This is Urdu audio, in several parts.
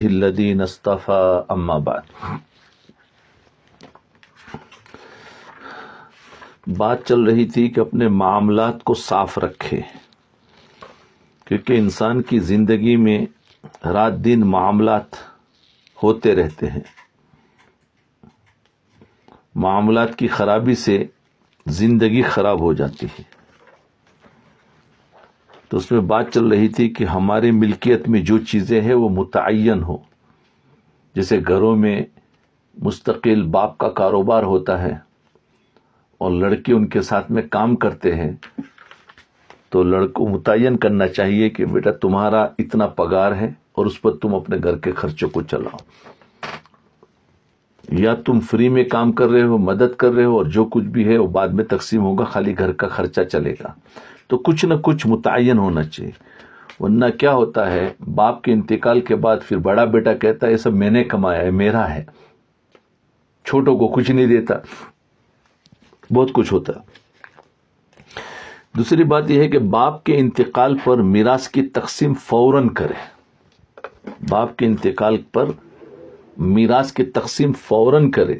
الذین اصطفى اما بعد۔ بات چل رہی تھی کہ اپنے معاملات کو صاف رکھے، کیونکہ انسان کی زندگی میں رات دن معاملات ہوتے رہتے ہیں۔ معاملات کی خرابی سے زندگی خراب ہو جاتی ہے۔ تو اس میں بات چل رہی تھی کہ ہماری ملکیت میں جو چیزیں ہیں وہ متعین ہو، جیسے گھروں میں مستقل باپ کا کاروبار ہوتا ہے اور لڑکے ان کے ساتھ میں کام کرتے ہیں، تو لڑکوں متعین کرنا چاہیے کہ بیٹا تمہارا اتنا پگار ہے اور اس پر تم اپنے گھر کے خرچوں کو چلاؤ، یا تم فری میں کام کر رہے ہو، مدد کر رہے ہو، اور جو کچھ بھی ہے وہ بعد میں تقسیم ہوگا، خالی گھر کا خرچہ چلے گا۔ تو کچھ نہ کچھ متعین ہونا چاہیے، ورنہ کیا ہوتا ہے باپ کے انتقال کے بعد پھر بڑا بیٹا کہتا ہے یہ سب میں نے کمایا ہے، میرا ہے، چھوٹوں کو کچھ نہیں دیتا، بہت کچھ ہوتا۔ دوسری بات یہ ہے کہ باپ کے انتقال پر میراث کی تقسیم فوراً کرے۔ باپ کے انتقال پر میراث کی تقسیم فوراً کرے۔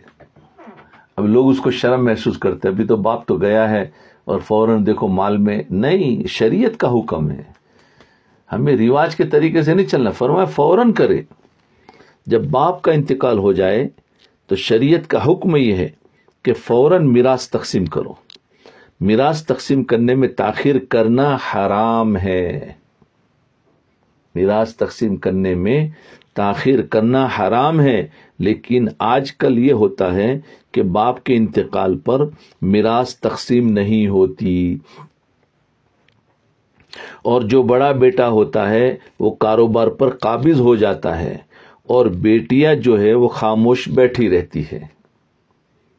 اب لوگ اس کو شرم محسوس کرتے ہیں، ابھی تو باپ تو گیا ہے اور فوراً دیکھو مال میں نہیں، شریعت کا حکم ہے، ہمیں رواج کے طریقے سے نہیں چلنا، فرمایا فوراً کرے۔ جب باپ کا انتقال ہو جائے تو شریعت کا حکم یہ ہے کہ فوراً میراث تقسیم کرو۔ میراث تقسیم کرنے میں تاخیر کرنا حرام ہے۔ میراث تقسیم کرنے میں تاخیر کرنا حرام ہے، لیکن آج کل یہ ہوتا ہے کہ باپ کے انتقال پر میراث تقسیم نہیں ہوتی، اور جو بڑا بیٹا ہوتا ہے وہ کاروبار پر قابض ہو جاتا ہے، اور بیٹیاں جو ہے وہ خاموش بیٹھی رہتی ہے۔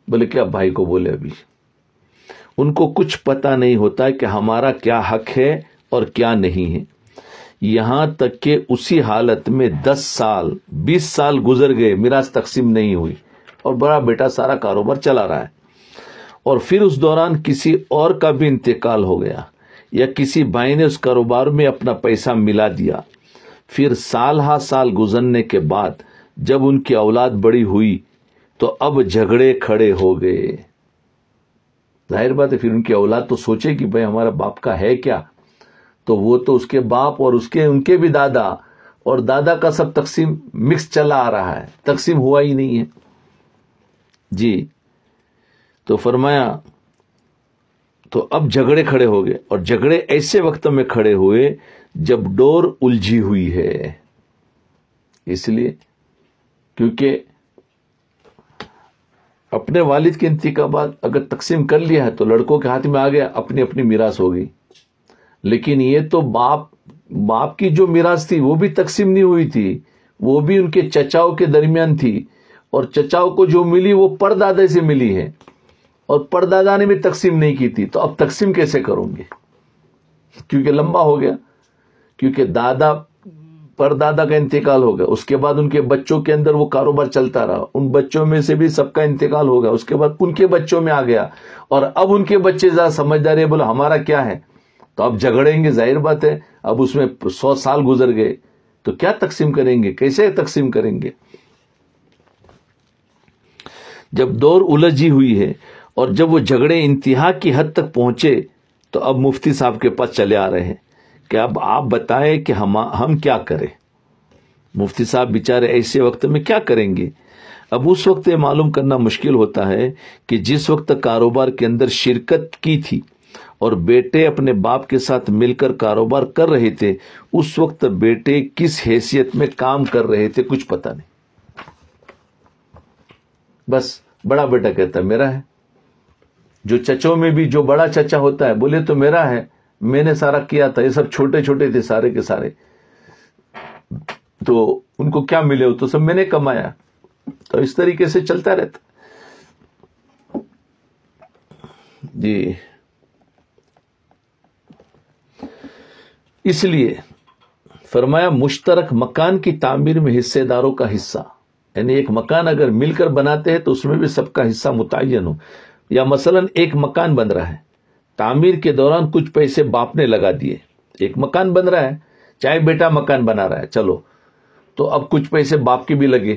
بولے کیا بھائی کو بولے، ابھی ان کو کچھ پتہ نہیں ہوتا کہ ہمارا کیا حق ہے اور کیا نہیں ہے، یہاں تک کہ اسی حالت میں 10 سال 20 سال گزر گئے، میراث تقسیم نہیں ہوئی، اور بڑا بیٹا سارا کاروبار چلا رہا ہے، اور پھر اس دوران کسی اور کا بھی انتقال ہو گیا، یا کسی بھائی نے اس کاروبار میں اپنا پیسہ ملا دیا، پھر سال ہا سال گزرنے کے بعد جب ان کی اولاد بڑی ہوئی تو اب جھگڑے کھڑے ہو گئے۔ ظاہر بات ہے پھر ان کی اولاد تو سوچے کہ بھائی ہمارا باپ کا ہے کیا، تو وہ تو اس کے باپ اور ان کے بھی دادا اور دادا کا سب تقسیم مکس چلا آ رہا ہے، تقسیم ہوا ہی نہیں ہے۔ جی تو فرمایا تو اب جھگڑے کھڑے ہو گئے، اور جھگڑے ایسے وقت میں کھڑے ہوئے جب ڈور الجھی ہوئی ہے، اس لیے کیونکہ اپنے والد کے انتقال بعد اگر تقسیم کر لیا ہے تو لڑکوں کے ہاتھ میں آ گیا، اپنی اپنی میراث ہو گئی، لیکن یہ تو باپ کی جو میراث تھی وہ بھی تقسیم نہیں ہوئی تھی، وہ بھی ان کے چچاؤں کے درمیان تھی، اور چچاؤں کو جو ملی وہ پردادا سے ملی ہے، اور پردادا نے بھی تقسیم نہیں کی تھی، تو اب تقسیم کیسے کروں گے، کیونکہ لمبا ہو گیا، کیونکہ پردادا کا انتقال ہو گیا، اس کے بعد ان کے بچوں کے اندر وہ کاروبار چلتا رہا، ان بچوں میں سے بھی سب کا انتقال ہو گیا، اس کے بعد ان کے بچوں میں آ گیا، اور اب ان کے بچے زیادہ سمجھدار ہے، بولو ہمارا کیا ہے، تو اب جھگڑیں گے، ظاہر بات ہے، اب اس میں 100 سال گزر گئے، تو کیا تقسیم کریں گے، کیسے تقسیم کریں گے۔ جب دور الجھی ہوئی ہے اور جب وہ جھگڑے انتہا کی حد تک پہنچے تو اب مفتی صاحب کے پاس چلے آ رہے ہیں کہ اب آپ بتائیں کہ ہم کیا کریں۔ مفتی صاحب بیچارے ایسے وقت میں کیا کریں گے؟ اب اس وقت یہ معلوم کرنا مشکل ہوتا ہے کہ جس وقت کاروبار کے اندر شرکت کی تھی اور بیٹے اپنے باپ کے ساتھ مل کر کاروبار کر رہے تھے، اس وقت بیٹے کس حیثیت میں کام کر رہے تھے کچھ پتہ نہیں، بس بڑا بیٹا کہتا ہے میرا ہے، جو چچوں میں بھی جو بڑا چچا ہوتا ہے بولے تو میرا ہے، میں نے سارا کیا تھا، یہ سب چھوٹے چھوٹے تھے سارے کے سارے، تو ان کو کیا ملے، تو سب میں نے کمایا، تو اس طریقے سے چلتا رہتا۔ جی اس لیے فرمایا مشترک مکان کی تعمیر میں حصے داروں کا حصہ، یعنی ایک مکان اگر مل کر بناتے ہیں تو اس میں بھی سب کا حصہ متعین ہو، یا مثلا ایک مکان بن رہا ہے، تعمیر کے دوران کچھ پیسے باپ نے لگا دیے، ایک مکان بن رہا ہے، چاہے بیٹا مکان بنا رہا ہے، چلو تو اب کچھ پیسے باپ کے بھی لگے،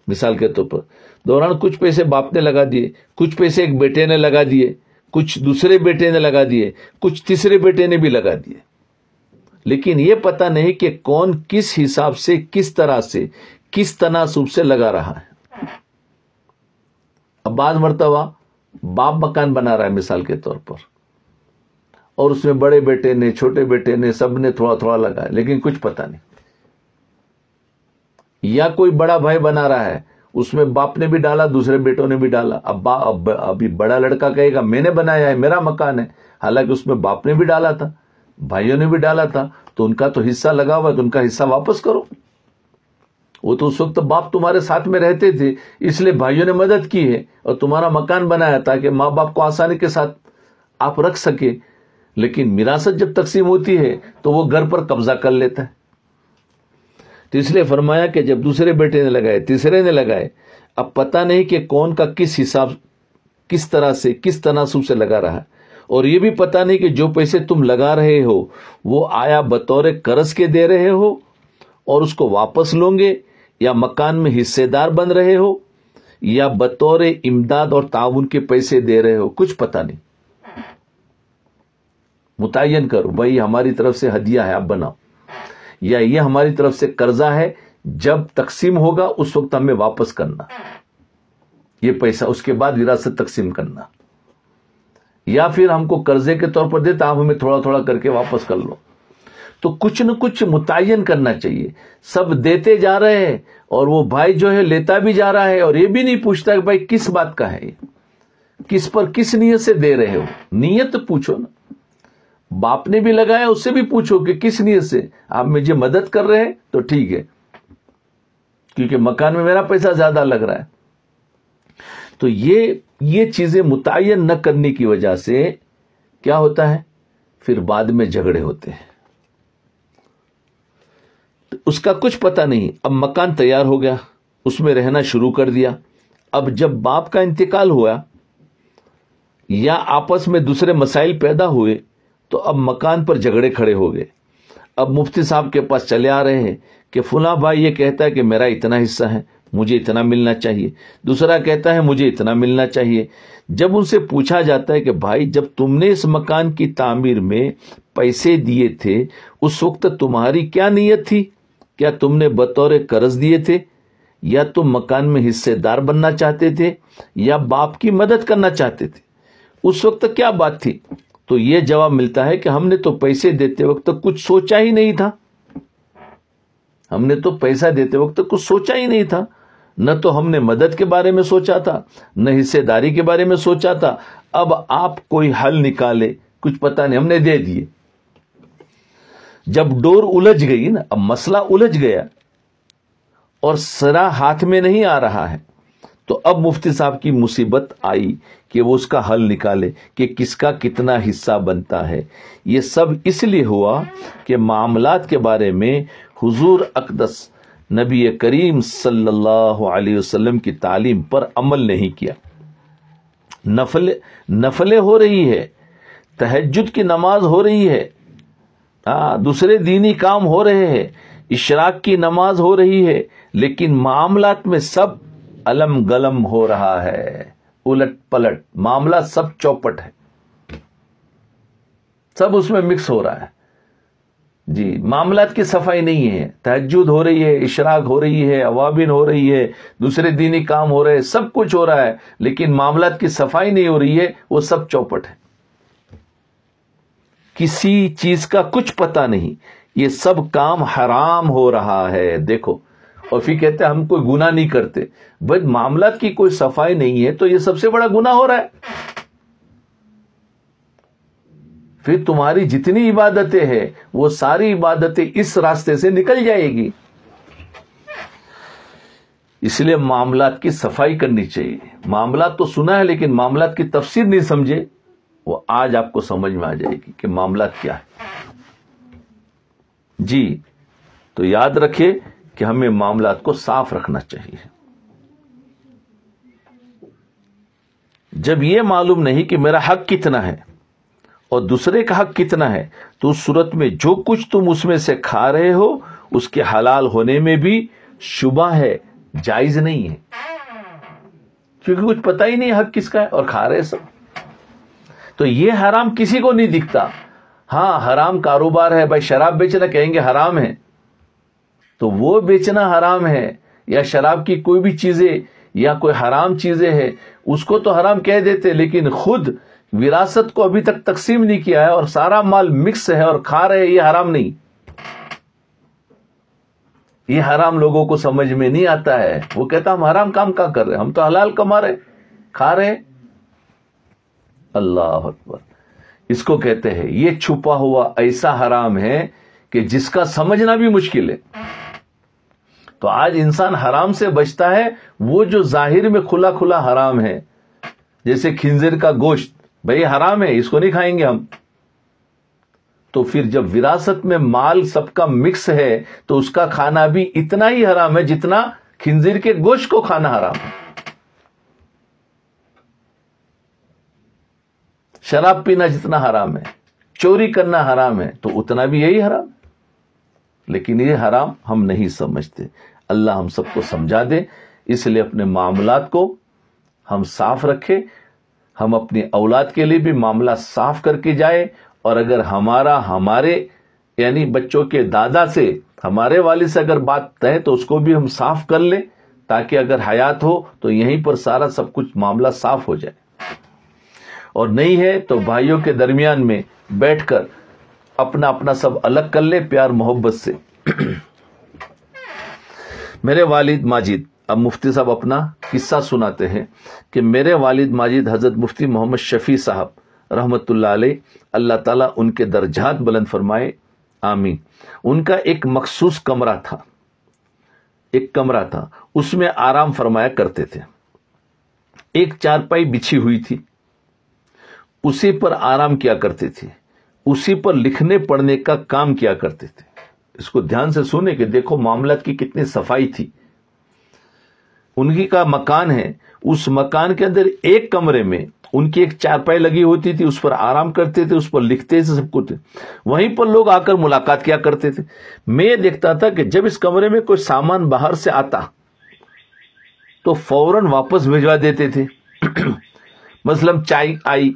مثال کے طور پر دوران کچھ پیسے باپ نے لگا دیے، کچھ پیسے ایک بیٹے نے لگا دیے، کچھ دوسرے بیٹے نے لگا دیے، کچھ تیسرے بیٹے نے بھی لگا دیے، لیکن یہ پتہ نہیں کہ کون کس حساب سے، کس طرح سے، کس تناسب سے لگا رہا ہے۔ اب بعض مرتبہ باپ مکان بنا رہا ہے مثال کے طور پر، اور اس میں بڑے بیٹے نے، چھوٹے بیٹے نے، سب نے تھوڑا تھوڑا لگا، لیکن کچھ پتہ نہیں۔ یا کوئی بڑا بھائی بنا رہا ہے، اس میں باپ نے بھی ڈالا، دوسرے بیٹوں نے بھی ڈالا۔ ابھی بڑا لڑکا کہے گا میں نے بنایا ہے، میرا مکان ہے، حالانکہ اس میں باپ نے بھی ڈالا تھا، بھائیوں نے بھی ڈالا تھا، تو ان کا تو حصہ لگا ہوا ہے، تو ان کا حصہ واپس کرو۔ وہ تو اس وقت باپ تمہارے ساتھ میں رہتے تھے، اس لیے بھائیوں نے مدد کی ہے اور تمہارا مکان بنایا تاکہ ماں باپ کو آسانی کے ساتھ آپ رکھ سکے، لیکن میراثت جب تقسیم ہوتی ہے تو وہ گھر پر قبضہ کر لیتا ہے۔ تو اس لیے فرمایا کہ جب دوسرے بیٹے نے لگائے، تیسرے نے لگائے، اب پتہ نہیں کہ کون کا کس حساب، کس طرح سے، کس تناسب سے لگا رہا ہے، اور یہ بھی پتہ نہیں کہ جو پیسے تم لگا رہے ہو وہ آیا بطور قرض کے دے رہے ہو اور اس کو واپس لو گے، یا مکان میں حصے دار بن رہے ہو، یا بطور امداد اور تعاون کے پیسے دے رہے ہو، کچھ پتہ نہیں۔ متعین کرو، بھائی ہماری طرف سے ہدیہ ہے، آپ بناؤ، یا یہ ہماری طرف سے قرضہ ہے، جب تقسیم ہوگا اس وقت ہمیں واپس کرنا یہ پیسہ، اس کے بعد وراثت تقسیم کرنا، یا پھر ہم کو قرضے کے طور پر دیتا، آپ ہمیں تھوڑا تھوڑا کر کے واپس کر لو۔ تو کچھ نہ کچھ متعین کرنا چاہیے۔ سب دیتے جا رہے ہیں اور وہ بھائی جو ہے لیتا بھی جا رہا ہے، اور یہ بھی نہیں پوچھتا کہ بھائی کس بات کا ہے، کس پر، کس نیت سے دے رہے ہو۔ نیت پوچھو نا، باپ نے بھی لگایا اس سے بھی پوچھو کہ کس نیت سے آپ مجھے مدد کر رہے ہیں تو ٹھیک ہے، کیونکہ مکان میں میرا پیسہ زیادہ لگ رہا ہے۔ تو یہ چیزیں متعین نہ کرنے کی وجہ سے کیا ہوتا ہے، پھر بعد میں جھگڑے ہوتے ہیں۔ تو اس کا کچھ پتہ نہیں، اب مکان تیار ہو گیا، اس میں رہنا شروع کر دیا۔ اب جب باپ کا انتقال ہوا یا آپس میں دوسرے مسائل پیدا ہوئے تو اب مکان پر جھگڑے کھڑے ہو گئے۔ اب مفتی صاحب کے پاس چلے آ رہے ہیں کہ فلاں بھائی یہ کہتا ہے کہ میرا اتنا حصہ ہے، مجھے اتنا ملنا چاہیے، دوسرا کہتا ہے مجھے اتنا ملنا چاہیے۔ جب ان سے پوچھا جاتا ہے کہ بھائی جب تم نے اس مکان کی تعمیر میں پیسے دیے تھے اس وقت تمہاری کیا نیت تھی؟ کیا تم نے بطور قرض دیے تھے، یا تم مکان میں حصے دار بننا چاہتے تھے، یا باپ کی مدد کرنا چاہتے تھے؟ اس وقت کیا بات تھی؟ تو یہ جواب ملتا ہے کہ ہم نے تو پیسے دیتے وقت کچھ سوچا ہی نہیں تھا، ہم نے تو پیسہ دیتے وقت کچھ سوچا ہی نہیں تھا، نہ تو ہم نے مدد کے بارے میں سوچا تھا، نہ حصے داری کے بارے میں سوچا تھا۔ اب آپ کوئی حل نکالے، کچھ پتہ نہیں، ہم نے دے دیے۔ جب ڈور الجھ گئی نا، اب مسئلہ الجھ گیا اور سرا ہاتھ میں نہیں آ رہا ہے، تو اب مفتی صاحب کی مصیبت آئی کہ وہ اس کا حل نکالے کہ کس کا کتنا حصہ بنتا ہے۔ یہ سب اس لیے ہوا کہ معاملات کے بارے میں حضور اقدس نبی کریم صلی اللہ علیہ وسلم کی تعلیم پر عمل نہیں کیا۔ نفلیں ہو رہی ہے، تہجد کی نماز ہو رہی ہے، دوسرے دینی کام ہو رہے ہیں، اشراق کی نماز ہو رہی ہے، لیکن معاملات میں سب علم گلم ہو رہا ہے، الٹ پلٹ، معاملہ سب چوپٹ ہے، سب اس میں مکس ہو رہا ہے۔ جی، معاملات کی صفائی نہیں ہے، تہجد ہو رہی ہے، اشراق ہو رہی ہے، اوابین ہو رہی ہے، دوسرے دینی کام ہو رہے ہیں، سب کچھ ہو رہا ہے، لیکن معاملات کی صفائی نہیں ہو رہی ہے، وہ سب چوپٹ ہے، کسی چیز کا کچھ پتہ نہیں، یہ سب کام حرام ہو رہا ہے۔ دیکھو، اور پھر کہتے ہیں ہم کوئی گناہ نہیں کرتے، بھائی معاملات کی کوئی صفائی نہیں ہے تو یہ سب سے بڑا گناہ ہو رہا ہے۔ پھر تمہاری جتنی عبادتیں ہیں وہ ساری عبادتیں اس راستے سے نکل جائے گی۔ اس لیے معاملات کی صفائی کرنی چاہیے۔ معاملات تو سنا ہے لیکن معاملات کی تفسیر نہیں سمجھے، وہ آج آپ کو سمجھ میں آ جائے گی کہ معاملات کیا ہے۔ جی، تو یاد رکھیں کہ ہمیں معاملات کو صاف رکھنا چاہیے۔ جب یہ معلوم نہیں کہ میرا حق کتنا ہے اور دوسرے کا حق کتنا ہے، تو اس صورت میں جو کچھ تم اس میں سے کھا رہے ہو اس کے حلال ہونے میں بھی شبہ ہے، جائز نہیں ہے، کیونکہ کچھ پتہ ہی نہیں حق کس کا ہے اور کھا رہے سب. تو یہ حرام کسی کو نہیں دکھتا. ہاں حرام کاروبار ہے، بھائی شراب بیچنا کہیں گے حرام ہے، تو وہ بیچنا حرام ہے، یا شراب کی کوئی بھی چیزیں یا کوئی حرام چیزیں ہیں اس کو تو حرام کہہ دیتے، لیکن خود وراثت کو ابھی تک تقسیم نہیں کیا ہے اور سارا مال مکس ہے اور کھا رہے، یہ حرام نہیں. یہ حرام لوگوں کو سمجھ میں نہیں آتا ہے. وہ کہتا ہم حرام کام کیا کر رہے، ہم تو حلال کما رہے، کھا رہے. اللہ اکبر. اس کو کہتے ہیں یہ چھپا ہوا ایسا حرام ہے کہ جس کا سمجھنا بھی مشکل ہے. تو آج انسان حرام سے بچتا ہے وہ جو ظاہر میں کھلا کھلا حرام ہے، جیسے خنزیر کا گوشت، بھئی حرام ہے، اس کو نہیں کھائیں گے ہم. تو پھر جب وراثت میں مال سب کا مکس ہے تو اس کا کھانا بھی اتنا ہی حرام ہے جتنا خنزیر کے گوشت کو کھانا حرام ہے. شراب پینا جتنا حرام ہے، چوری کرنا حرام ہے، تو اتنا بھی یہی حرام. لیکن یہ حرام ہم نہیں سمجھتے. اللہ ہم سب کو سمجھا دے. اس لیے اپنے معاملات کو ہم صاف رکھیں. ہم اپنی اولاد کے لیے بھی معاملہ صاف کر کے جائے، اور اگر ہمارے یعنی بچوں کے دادا سے، ہمارے والد سے اگر بات ہے تو اس کو بھی ہم صاف کر لیں، تاکہ اگر حیات ہو تو یہیں پر سارا سب کچھ معاملہ صاف ہو جائے. اور نہیں ہے تو بھائیوں کے درمیان میں بیٹھ کر اپنا اپنا سب الگ کر لے پیار محبت سے. میرے والد ماجد، اب مفتی صاحب اپنا قصہ سناتے ہیں کہ میرے والد ماجد حضرت مفتی محمد شفیع صاحب رحمت اللہ علیہ، اللہ تعالیٰ ان کے درجات بلند فرمائے، آمین. ان کا ایک مخصوص کمرہ تھا، اس میں آرام فرمایا کرتے تھے. ایک چارپائی بچھی ہوئی تھی، اسی پر آرام کیا کرتے تھے، اسی پر لکھنے پڑھنے کا کام کیا کرتے تھے. اس کو دھیان سے سنے کہ دیکھو معاملات کی کتنی صفائی تھی. ان کی کا مکان ہے، اس مکان کے اندر ایک کمرے میں ان کی ایک چارپائی لگی ہوتی تھی، اس پر آرام کرتے تھے، اس پر لکھتے تھے، سب کچھ. وہیں پر لوگ آ کر ملاقات کیا کرتے تھے. میں یہ دیکھتا تھا کہ جب اس کمرے میں کوئی سامان باہر سے آتا تو فوراً واپس بھیجوا دیتے تھے. مثلا چائے آئی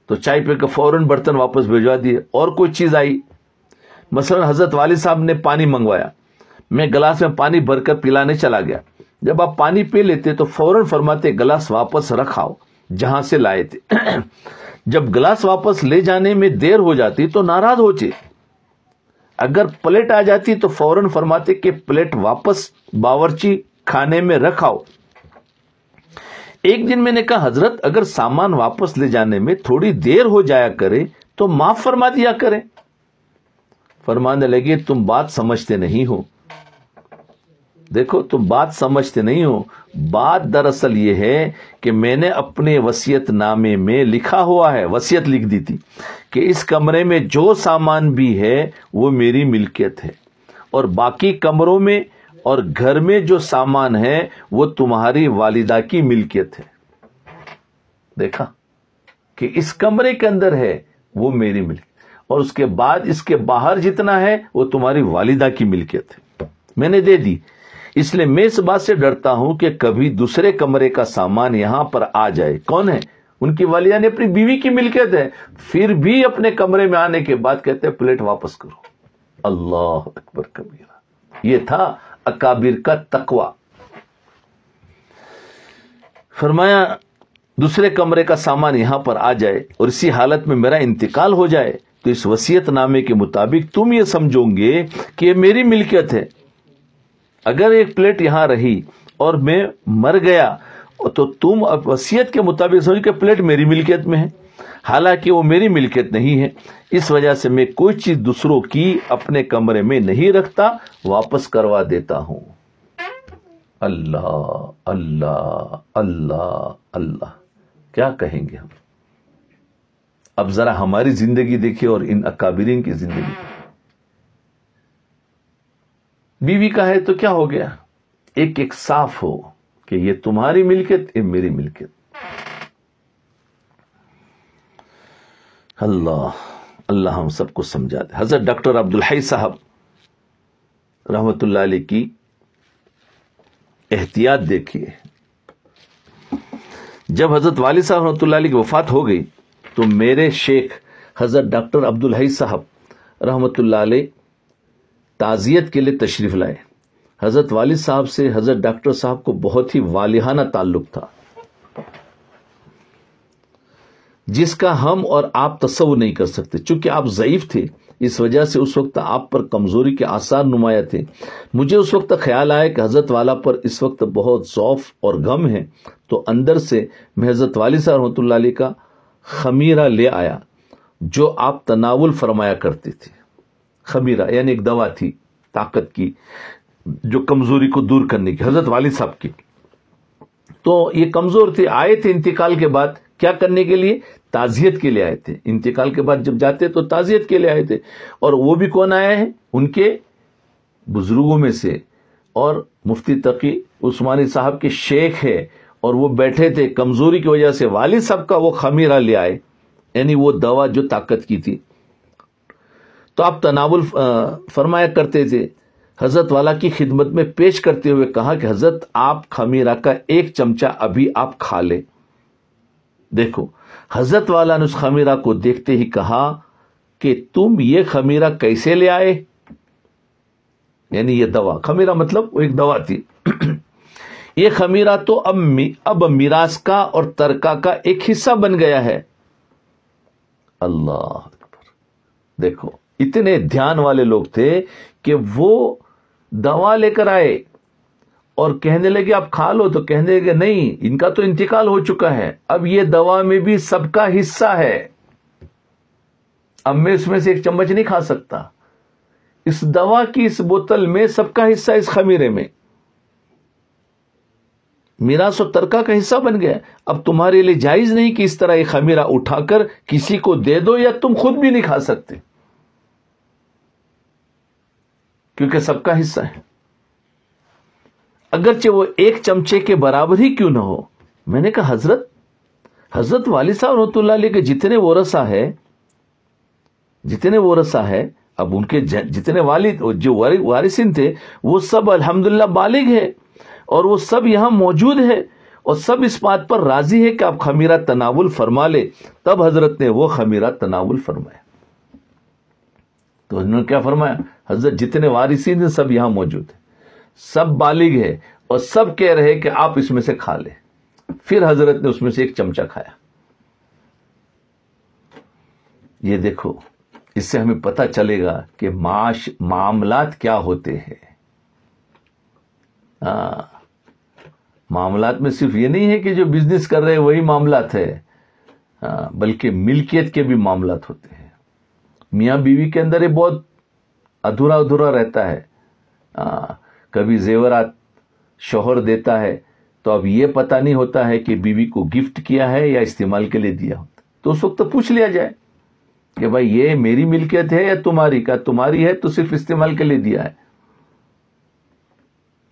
تو چائے پی کے فوراً برتن واپس بھیجوا دیے. اور کوئی چیز آئی، مثلا حضرت والد صاحب نے پانی منگوایا، میں گلاس میں پانی بھر کر پلانے چلا گیا. جب آپ پانی پی لیتے تو فوراً فرماتے گلاس واپس رکھاؤ جہاں سے لائے تھے. جب گلاس واپس لے جانے میں دیر ہو جاتی تو ناراض ہوتے. اگر پلیٹ آ جاتی تو فوراً فرماتے کہ پلیٹ واپس باورچی خانے میں رکھاؤ. ایک دن میں نے کہا حضرت اگر سامان واپس لے جانے میں تھوڑی دیر ہو جایا کرے تو معاف فرما دیا کریں. فرمانے لگے تم بات سمجھتے نہیں ہو. دیکھو تم بات سمجھتے نہیں ہو. بات دراصل یہ ہے کہ میں نے اپنے وصیت نامے میں لکھا ہوا ہے، وصیت لکھ دی تھی کہ اس کمرے میں جو سامان بھی ہے وہ میری ملکیت ہے، اور باقی کمروں میں اور گھر میں جو سامان ہے وہ تمہاری والدہ کی ملکیت ہے. دیکھا کہ اس کمرے کے اندر ہے وہ میری ملکیت، اور اس کے بعد اس کے باہر جتنا ہے وہ تمہاری والدہ کی ملکیت ہے، میں نے دے دی. اس لیے میں اس بات سے ڈرتا ہوں کہ کبھی دوسرے کمرے کا سامان یہاں پر آ جائے. کون ہے؟ ان کی والدہ نے اپنی بیوی کی ملکیت ہے، پھر بھی اپنے کمرے میں آنے کے بعد کہتے ہیں پلیٹ واپس کرو. اللہ اکبر کبیرہ. یہ تھا اکابر کا تقوی. فرمایا دوسرے کمرے کا سامان یہاں پر آ جائے اور اسی حالت میں میرا انتقال ہو جائے تو اس وصیت نامے کے مطابق تم یہ سمجھو گے کہ یہ میری ملکیت ہے. اگر ایک پلیٹ یہاں رہی اور میں مر گیا تو تم اب وصیت کے مطابق سمجھو کہ پلیٹ میری ملکیت میں ہے، حالانکہ وہ میری ملکیت نہیں ہے. اس وجہ سے میں کوئی چیز دوسروں کی اپنے کمرے میں نہیں رکھتا، واپس کروا دیتا ہوں. اللہ اللہ اللہ اللہ. کیا کہیں گے ہم؟ اب ذرا ہماری زندگی دیکھیے اور ان اکابرین کی زندگی. بیوی کا ہے تو کیا ہو گیا؟ ایک ایک صاف ہو کہ یہ تمہاری ملکیت، یہ میری ملکیت. اللہ اللہ ہم سب کو سمجھا دے. حضرت ڈاکٹر عبدالحی صاحب رحمت اللہ علیہ کی احتیاط دیکھیے. جب حضرت والد صاحب رحمۃ اللہ علیہ کی وفات ہو گئی تو میرے شیخ حضرت ڈاکٹر عبدالحی صاحب رحمۃ اللہ علیہ تعزیت کے لیے تشریف لائے. حضرت والد صاحب سے حضرت ڈاکٹر صاحب کو بہت ہی والہانہ تعلق تھا، جس کا ہم اور آپ تصور نہیں کر سکتے. چونکہ آپ ضعیف تھے، اس وجہ سے اس وقت آپ پر کمزوری کے آثار نمایاں تھے. مجھے اس وقت خیال آیا کہ حضرت والا پر اس وقت بہت ضعف اور غم ہے، تو اندر سے میں حضرت والد صاحب رحمۃ اللہ علیہ کا خمیرہ لے آیا جو آپ تناول فرمایا کرتے تھے. خمیرہ یعنی ایک دوا تھی طاقت کی، جو کمزوری کو دور کرنے کی، حضرت والد صاحب کی. تو یہ کمزور تھے، آئے تھے انتقال کے بعد کیا کرنے کے لیے؟ تعزیت کے لیے آئے تھے. انتقال کے بعد جب جاتے تو تعزیت کے لیے آئے تھے. اور وہ بھی کون آیا ہے؟ ان کے بزرگوں میں سے، اور مفتی تقی عثمانی صاحب کے شیخ ہے، اور وہ بیٹھے تھے. کمزوری کی وجہ سے والد صاحب کا وہ خمیرہ لے آئے، یعنی وہ دوا جو طاقت کی تھی. تو آپ تناول فرمایا کرتے تھے. حضرت والا کی خدمت میں پیش کرتے ہوئے کہا کہ حضرت آپ خمیرہ کا ایک چمچہ ابھی آپ کھا لیں. دیکھو حضرت والا نے اس خمیرہ کو دیکھتے ہی کہا کہ تم یہ خمیرہ کیسے لے آئے؟ یعنی یہ دوا، خمیرہ مطلب وہ ایک دوا تھی. یہ خمیرہ تو اب میراث کا اور ترکہ کا ایک حصہ بن گیا ہے. اللہ اکبر. دیکھو اتنے دھیان والے لوگ تھے کہ وہ دوا لے کر آئے اور کہنے لگے آپ کھا لو، تو کہنے لگے نہیں، ان کا تو انتقال ہو چکا ہے، اب یہ دوا میں بھی سب کا حصہ ہے، اب میں اس میں سے ایک چمچ نہیں کھا سکتا. اس دوا کی اس بوتل میں سب کا حصہ اس خمیرے میں، میراث و ترکہ کا حصہ بن گیا. اب تمہارے لیے جائز نہیں کہ اس طرح یہ خمیرہ اٹھا کر کسی کو دے دو، یا تم خود بھی نہیں کھا سکتے، کیونکہ سب کا حصہ ہے، اگرچہ وہ ایک چمچے کے برابر ہی کیوں نہ ہو. میں نے کہا حضرت والد صاحب رحمۃ اللہ علیہ کے جتنے ورثہ ہے، اب ان کے جتنے والد جو وارثین تھے وہ سب الحمدللہ بالغ ہے، اور وہ سب یہاں موجود ہے، اور سب اس بات پر راضی ہے کہ آپ خمیرہ تناول فرما لے. تب حضرت نے وہ خمیرہ تناول فرمایا. تو انہوں نے کیا فرمایا؟ حضرت جتنے وارثین ہیں سب یہاں موجود ہیں، سب بالغ ہے، اور سب کہہ رہے کہ آپ اس میں سے کھا لیں. پھر حضرت نے اس میں سے ایک چمچہ کھایا. یہ دیکھو، اس سے ہمیں پتہ چلے گا کہ معاملات کیا ہوتے ہیں. معاملات میں صرف یہ نہیں ہے کہ جو بزنس کر رہے ہیں وہی معاملات ہے، بلکہ ملکیت کے بھی معاملات ہوتے ہیں. میاں بیوی کے اندر یہ بہت ادھورا رہتا ہے. کبھی زیورات شوہر دیتا ہے تو اب یہ پتہ نہیں ہوتا ہے کہ بیوی کو گفٹ کیا ہے یا استعمال کے لیے دیا ہوتا، تو اس وقت پوچھ لیا جائے کہ بھائی یہ میری ملکیت ہے یا تمہاری؟ کا تمہاری ہے تو صرف استعمال کے لیے دیا ہے.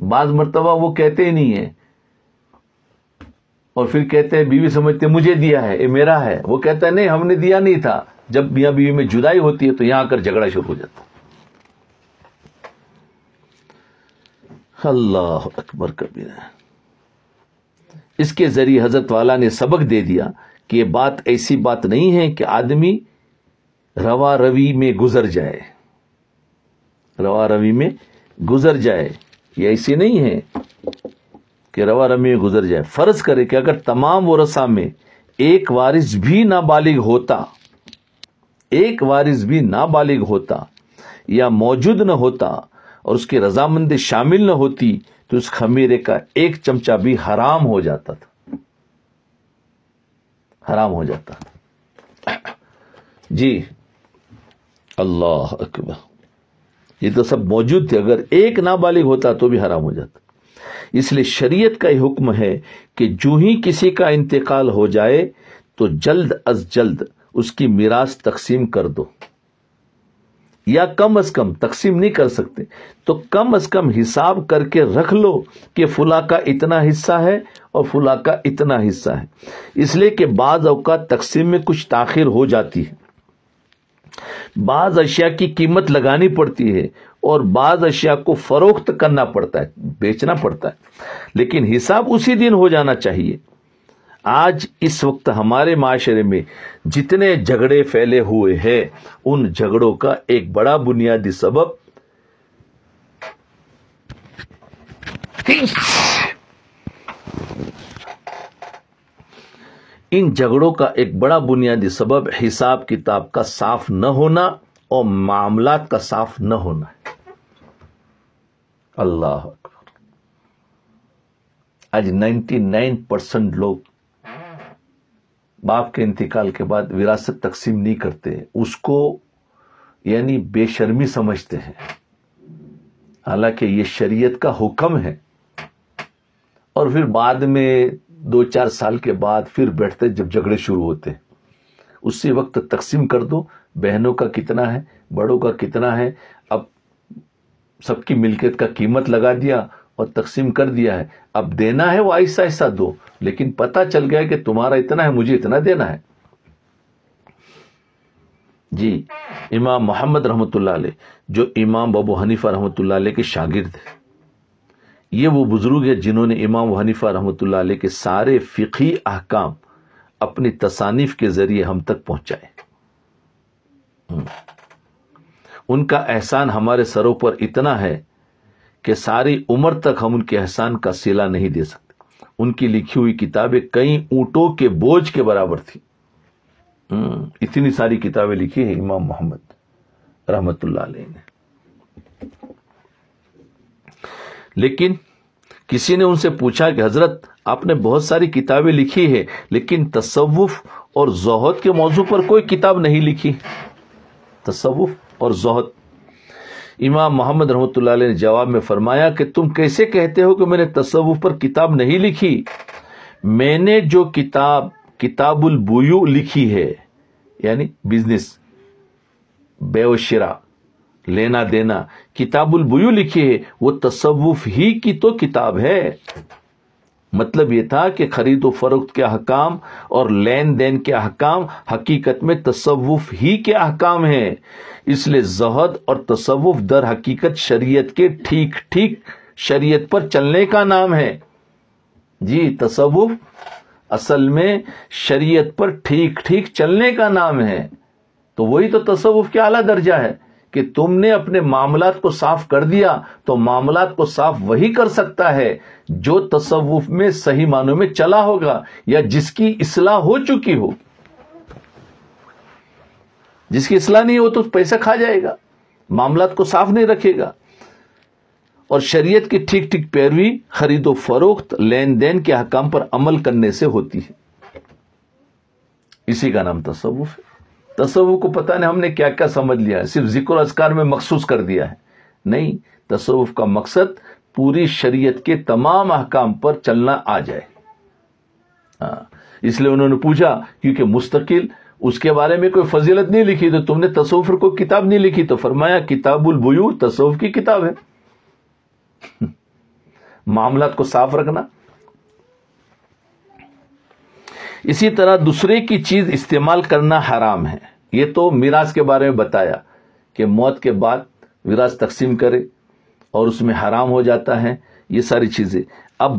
بعض مرتبہ وہ کہتے ہی نہیں ہے، اور پھر کہتے ہیں، بیوی سمجھتے مجھے دیا ہے، یہ میرا ہے. وہ کہتا ہے نہیں، ہم نے دیا نہیں تھا. جب میاں بیوی میں جدائی ہوتی ہے تو یہاں آ کر جھگڑا شروع ہو جاتا. اللہ اکبر کبیرہ. اس کے ذریعے حضرت والا نے سبق دے دیا کہ یہ بات ایسی بات نہیں ہے کہ آدمی روا روی میں گزر جائے. یہ ایسی نہیں ہے کہ روا روی میں گزر جائے. فرض کرے کہ اگر تمام ورثہ میں ایک وارث بھی نابالغ ہوتا یا موجود نہ ہوتا اور اس کی رضامندی شامل نہ ہوتی تو اس خمیرے کا ایک چمچہ بھی حرام ہو جاتا جی. اللہ اکبر. یہ تو سب موجود تھے، اگر ایک نابالغ ہوتا تو بھی حرام ہو جاتا. اس لیے شریعت کا یہ حکم ہے کہ جو ہی کسی کا انتقال ہو جائے تو جلد از جلد اس کی میراث تقسیم کر دو، یا کم از کم تقسیم نہیں کر سکتے تو کم از کم حساب کر کے رکھ لو کہ فلاں کا اتنا حصہ ہے اور فلاں کا اتنا حصہ ہے. اس لیے کہ بعض اوقات تقسیم میں کچھ تاخیر ہو جاتی ہے، بعض اشیاء کی قیمت لگانی پڑتی ہے، اور بعض اشیاء کو فروخت کرنا پڑتا ہے، بیچنا پڑتا ہے، لیکن حساب اسی دن ہو جانا چاہیے۔ آج اس وقت ہمارے معاشرے میں جتنے جھگڑے پھیلے ہوئے ہیں، ان جھگڑوں کا ایک بڑا بنیادی سبب حساب کتاب کا صاف نہ ہونا اور معاملات کا صاف نہ ہونا ہے۔ اللہ اکبر۔ آج 99% لوگ باپ کے انتقال کے بعد وراثت تقسیم نہیں کرتے، اس کو یعنی بے شرمی سمجھتے ہیں، حالانکہ یہ شریعت کا حکم ہے۔ اور پھر بعد میں 2-4 سال کے بعد پھر بیٹھتے جب جھگڑے شروع ہوتے، اسی وقت تقسیم کر دو، بہنوں کا کتنا ہے، بڑوں کا کتنا ہے، اب سب کی ملکیت کا قیمت لگا دیا اور تقسیم کر دیا ہے، اب دینا ہے وہ ایسا ایسا دو، لیکن پتہ چل گیا کہ تمہارا اتنا ہے، مجھے اتنا دینا ہے۔ جی امام محمد رحمۃ اللہ علیہ جو امام ابو حنیفہ رحمۃ اللہ علیہ کے شاگرد ہیں، یہ وہ بزرگ ہیں جنہوں نے امام ابو حنیفہ رحمۃ اللہ علیہ کے سارے فقہی احکام اپنی تصانیف کے ذریعے ہم تک پہنچائے۔ ان کا احسان ہمارے سروں پر اتنا ہے کہ ساری عمر تک ہم ان کے احسان کا صلہ نہیں دے سکتے۔ ان کی لکھی ہوئی کتابیں کئی اونٹوں کے بوجھ کے برابر تھی۔ اتنی ساری کتابیں لکھی ہیں امام محمد رحمت اللہ علیہ نے۔ لیکن کسی نے ان سے پوچھا کہ حضرت آپ نے بہت ساری کتابیں لکھی ہے لیکن تصوف اور زہد کے موضوع پر کوئی کتاب نہیں لکھی۔ تصوف اور زہد، امام محمد رحمۃ اللہ علیہ نے جواب میں فرمایا کہ تم کیسے کہتے ہو کہ میں نے تصوف پر کتاب نہیں لکھی؟ میں نے جو کتاب البیوع لکھی ہے، یعنی بزنس، بے و شراء، لینا دینا، کتاب البیوع لکھی ہے، وہ تصوف ہی کی تو کتاب ہے۔ مطلب یہ تھا کہ خرید و فروخت کے احکام اور لین دین کے احکام حقیقت میں تصوف ہی کے احکام ہیں، اس لیے زہد اور تصوف در حقیقت شریعت کے ٹھیک شریعت پر چلنے کا نام ہے۔ جی تصوف اصل میں شریعت پر ٹھیک چلنے کا نام ہے، تو وہی تو تصوف کے اعلیٰ درجہ ہے کہ تم نے اپنے معاملات کو صاف کر دیا، تو معاملات کو صاف وہی کر سکتا ہے جو تصوف میں صحیح معنوں میں چلا ہوگا یا جس کی اصلاح ہو چکی ہو۔ جس کی اصلاح نہیں ہو تو پیسہ کھا جائے گا، معاملات کو صاف نہیں رکھے گا۔ اور شریعت کی ٹھیک پیروی خرید و فروخت، لین دین کے احکام پر عمل کرنے سے ہوتی ہے، اسی کا نام تصوف ہے۔ تصوف کو پتہ نہیں ہم نے کیا کیا سمجھ لیا ہے، صرف ذکر و اذکار میں مخصوص کر دیا ہے۔ نہیں، تصوف کا مقصد پوری شریعت کے تمام احکام پر چلنا آ جائے۔ اس لیے انہوں نے پوچھا کیونکہ مستقل اس کے بارے میں کوئی فضیلت نہیں لکھی تو تم نے تصوف پر کوئی کتاب نہیں لکھی، تو فرمایا کتاب البیوع تصوف کی کتاب ہے۔ معاملات کو صاف رکھنا۔ اسی طرح دوسرے کی چیز استعمال کرنا حرام ہے۔ یہ تو میراث کے بارے میں بتایا کہ موت کے بعد میراث تقسیم کرے اور اس میں حرام ہو جاتا ہے، یہ ساری چیزیں۔ اب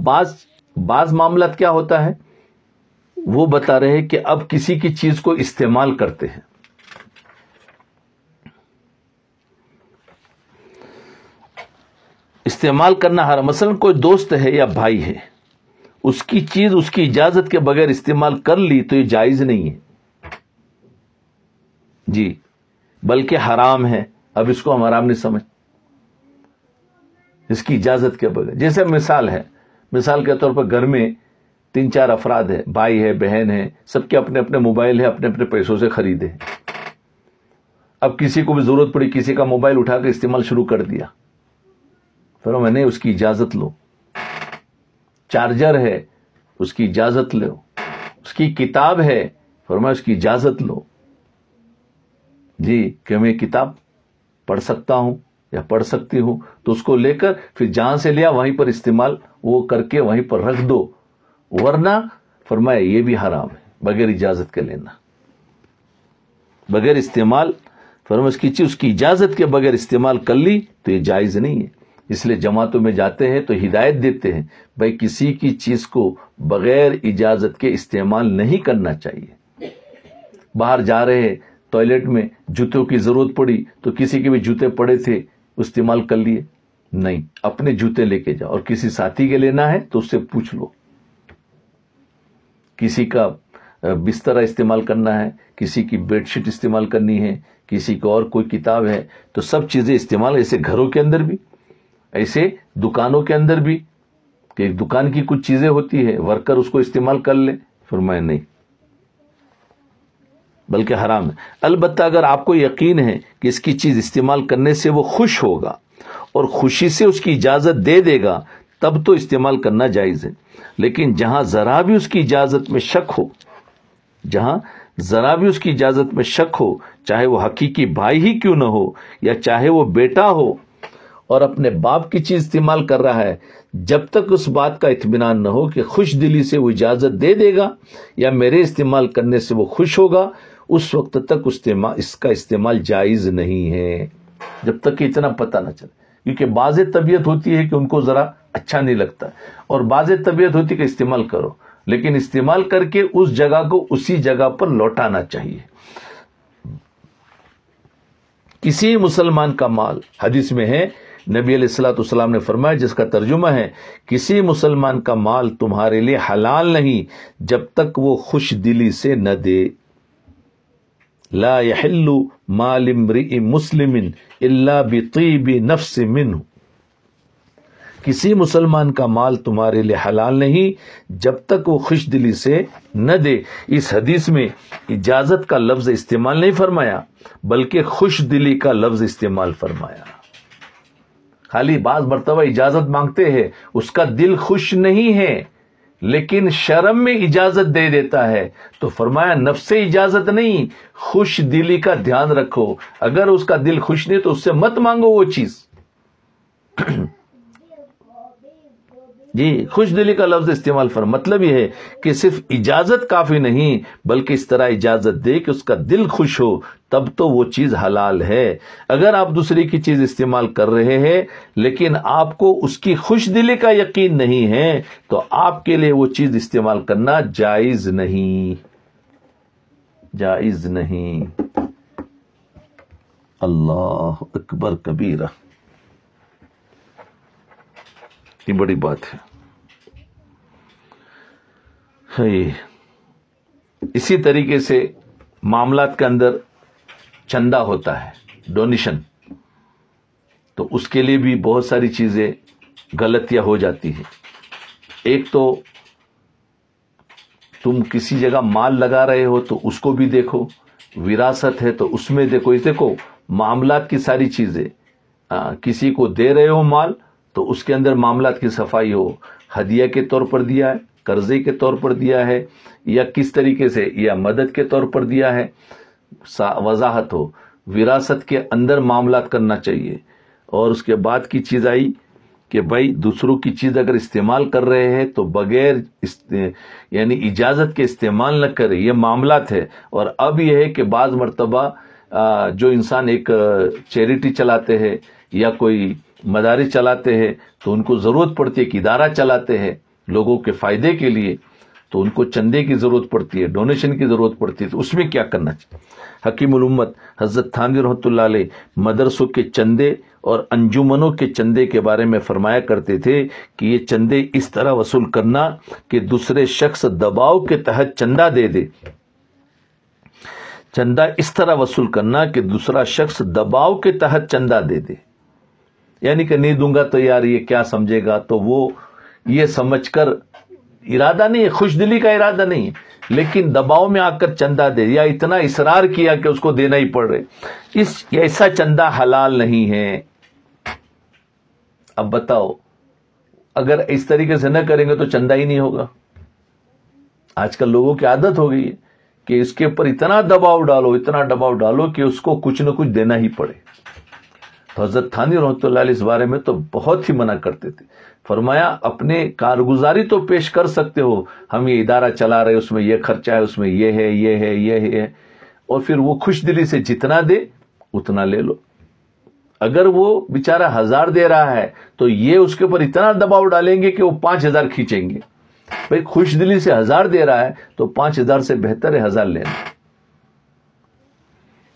بعض معاملات کیا ہوتا ہے وہ بتا رہے ہیں کہ اب کسی کی چیز کو استعمال کرتے ہیں۔ استعمال کرنا حرام، مثلا کوئی دوست ہے یا بھائی ہے، اس کی چیز اس کی اجازت کے بغیر استعمال کر لی تو یہ جائز نہیں ہے، جی بلکہ حرام ہے۔ اب اس کو ہم حرام نہیں سمجھ، اس کی اجازت کے بغیر۔ جیسے مثال کے طور پر گھر میں 3-4 افراد ہیں، بھائی ہے، بہن ہے، سب کے اپنے اپنے موبائل ہے، اپنے اپنے پیسوں سے خریدے۔ اب کسی کو بھی ضرورت پڑی، کسی کا موبائل اٹھا کے استعمال شروع کر دیا، پھر میں نے اس کی اجازت لو۔ چارجر ہے، اس کی اجازت لو۔ اس کی کتاب ہے، فرمایا اس کی اجازت لو، جی کہ میں کتاب پڑھ سکتا ہوں یا پڑھ سکتی ہوں، تو اس کو لے کر پھر جہاں سے لیا وہیں پر استعمال وہ کر کے وہیں پر رکھ دو، ورنہ فرمایا یہ بھی حرام ہے، بغیر اجازت کے لینا، بغیر استعمال فرمایا اس کی چیز اس کی اجازت کے بغیر استعمال کر لی تو یہ جائز نہیں ہے. اس لیے جماعتوں میں جاتے ہیں تو ہدایت دیتے ہیں بھائی کسی کی چیز کو بغیر اجازت کے استعمال نہیں کرنا چاہیے. باہر جا رہے ہیں ٹوائلٹ میں جوتوں کی ضرورت پڑی تو کسی کے بھی جوتے پڑے تھے استعمال کر لیے, نہیں, اپنے جوتے لے کے جاؤ. اور کسی ساتھی کے لینا ہے تو اس سے پوچھ لو. کسی کا بستر استعمال کرنا ہے, کسی کی بیڈ شیٹ استعمال کرنی ہے, کسی کو اور کوئی کتاب ہے, تو سب چیزیں استعمال, ایسے گھروں کے اندر بھی, ایسے دکانوں کے اندر بھی, کہ ایک دکان کی کچھ چیزیں ہوتی ہے ورکر اس کو استعمال کر لے. فرمایا نہیں, بلکہ حرام ہے. البتہ اگر آپ کو یقین ہے کہ اس کی چیز استعمال کرنے سے وہ خوش ہوگا اور خوشی سے اس کی اجازت دے دے گا تب تو استعمال کرنا جائز ہے. لیکن جہاں ذرا بھی اس کی اجازت میں شک ہو, جہاں ذرا بھی اس کی اجازت میں شک ہو, چاہے وہ حقیقی بھائی ہی کیوں نہ ہو یا چاہے وہ بیٹا ہو اور اپنے باپ کی چیز استعمال کر رہا ہے, جب تک اس بات کا اطمینان نہ ہو کہ خوش دلی سے وہ اجازت دے دے گا یا میرے استعمال کرنے سے وہ خوش ہوگا, اس وقت تک اس کا استعمال جائز نہیں ہے, جب تک کہ اتنا پتہ نہ چلے. کیونکہ بعض طبیعت ہوتی ہے کہ ان کو ذرا اچھا نہیں لگتا, اور بعض طبیعت ہوتی ہے کہ استعمال کرو, لیکن استعمال کر کے اس جگہ کو اسی جگہ پر لوٹانا چاہیے. کسی مسلمان کا مال, حدیث میں ہے نبی علیہ الصلوۃ والسلام نے فرمایا, جس کا ترجمہ ہے کسی مسلمان کا مال تمہارے لیے حلال نہیں جب تک وہ خوش دلی سے نہ دے. لا يحل مال امرئ مسلم الا بطیب نفس منه, کسی مسلمان کا مال تمہارے لیے حلال نہیں جب تک وہ خوش دلی سے نہ دے. اس حدیث میں اجازت کا لفظ استعمال نہیں فرمایا بلکہ خوش دلی کا لفظ استعمال فرمایا. خالی بعض مرتبہ اجازت مانگتے ہیں, اس کا دل خوش نہیں ہے لیکن شرم میں اجازت دے دیتا ہے, تو فرمایا نفس سے اجازت نہیں, خوش دلی کا دھیان رکھو. اگر اس کا دل خوش نہیں تو اس سے مت مانگو وہ چیز. جی, خوش دلی کا لفظ استعمال مطلب یہ ہے کہ صرف اجازت کافی نہیں بلکہ اس طرح اجازت دے کہ اس کا دل خوش ہو, تب تو وہ چیز حلال ہے. اگر آپ دوسری کی چیز استعمال کر رہے ہیں لیکن آپ کو اس کی خوش دلی کا یقین نہیں ہے تو آپ کے لیے وہ چیز استعمال کرنا جائز نہیں, جائز نہیں. اللہ اکبر کبیرہ, یہ بڑی بات ہے. اسی طریقے سے معاملات کے اندر چندہ ہوتا ہے, ڈونیشن, تو اس کے لیے بھی بہت ساری چیزیں غلطیاں ہو جاتی ہیں. ایک تو تم کسی جگہ مال لگا رہے ہو تو اس کو بھی دیکھو, وراثت ہے تو اس میں دیکھو. اس دیکھو معاملات کی ساری چیزیں, کسی کو دے رہے ہو مال تو اس کے اندر معاملات کی صفائی ہو, ہدیہ کے طور پر دیا ہے, قرضے کے طور پر دیا ہے, یا کس طریقے سے, یا مدد کے طور پر دیا ہے, وضاحت ہو. وراثت کے اندر معاملات کرنا چاہیے. اور اس کے بعد کی چیز آئی کہ بھائی دوسروں کی چیز اگر استعمال کر رہے ہیں تو بغیر یعنی اجازت کے استعمال نہ کرے, یہ معاملات ہے. اور اب یہ ہے کہ بعض مرتبہ جو انسان ایک چیریٹی چلاتے ہیں یا کوئی مدارس چلاتے ہیں تو ان کو ضرورت پڑتی ہے کہ ادارہ چلاتے ہیں لوگوں کے فائدے کے لیے, تو ان کو چندے کی ضرورت پڑتی ہے, ڈونیشن کی ضرورت پڑتی ہے, تو اس میں کیا کرنا چاہیے. حکیم الامت حضرت تھانوی رحمۃ اللہ علیہ مدرسوں کے چندے اور انجمنوں کے چندے کے بارے میں فرمایا کرتے تھے کہ یہ چندے اس طرح وصول کرنا کہ دوسرے شخص دباؤ کے تحت چندہ دے دے. چندہ اس طرح وصول کرنا کہ دوسرا شخص دباؤ کے تحت چندہ دے دے, یعنی کہ نہیں دوں گا تو یار یہ کیا سمجھے گا, تو وہ یہ سمجھ کر, ارادہ نہیں, خوش دلی کا ارادہ نہیں, لیکن دباؤ میں آ کر چندہ دے, یا اتنا اصرار کیا کہ اس کو دینا ہی پڑ رہے, ایسا چندہ حلال نہیں ہے. اب بتاؤ, اگر اس طریقے سے نہ کریں گے تو چندہ ہی نہیں ہوگا. آج کل لوگوں کی عادت ہو گئی ہے کہ اس کے اوپر اتنا دباؤ ڈالو, اتنا دباؤ ڈالو کہ اس کو کچھ نہ کچھ دینا ہی پڑے. تو حضرت تھانوی رحمۃ اللہ علیہ اس بارے میں تو بہت ہی منع کرتے تھے. فرمایا اپنے کارگزاری تو پیش کر سکتے ہو, ہم یہ ادارہ چلا رہے, اس میں یہ خرچہ ہے, اس میں یہ ہے, یہ ہے, یہ ہے, اور پھر وہ خوش دلی سے جتنا دے اتنا لے لو. اگر وہ بیچارہ 1000 دے رہا ہے تو یہ اس کے اوپر اتنا دباؤ ڈالیں گے کہ وہ 5000 کھینچیں گے. بھئی خوش دلی سے 1000 دے رہا ہے تو 5000 سے بہتر ہے 1000 لینا.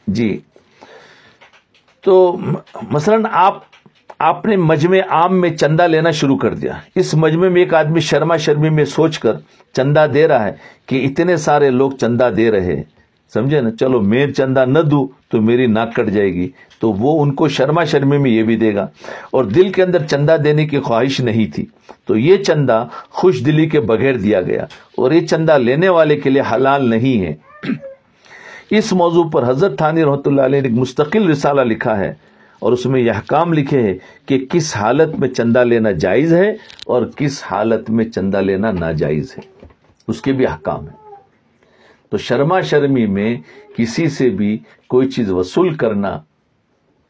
جی تو مثلا آپ نے مجمع عام میں چندہ لینا شروع کر دیا. اس مجمع میں ایک آدمی شرما شرمی میں سوچ کر چندہ دے رہا ہے کہ اتنے سارے لوگ چندہ دے رہے ہیں, سمجھے نا, چلو میں چندہ نہ دوں تو میری ناک کٹ جائے گی, تو وہ ان کو شرما شرمی میں یہ بھی دے گا. اور دل کے اندر چندہ دینے کی خواہش نہیں تھی تو یہ چندہ خوش دلی کے بغیر دیا گیا, اور یہ چندہ لینے والے کے لیے حلال نہیں ہے. اس موضوع پر حضرت تھانی رحمۃ اللہ علیہ نے ایک مستقل رسالہ لکھا ہے, اور اس میں یہ احکام لکھے ہیں کہ کس حالت میں چندہ لینا جائز ہے اور کس حالت میں چندہ لینا ناجائز ہے, اس کے بھی احکام ہیں. تو شرما شرمی میں کسی سے بھی کوئی چیز وصول کرنا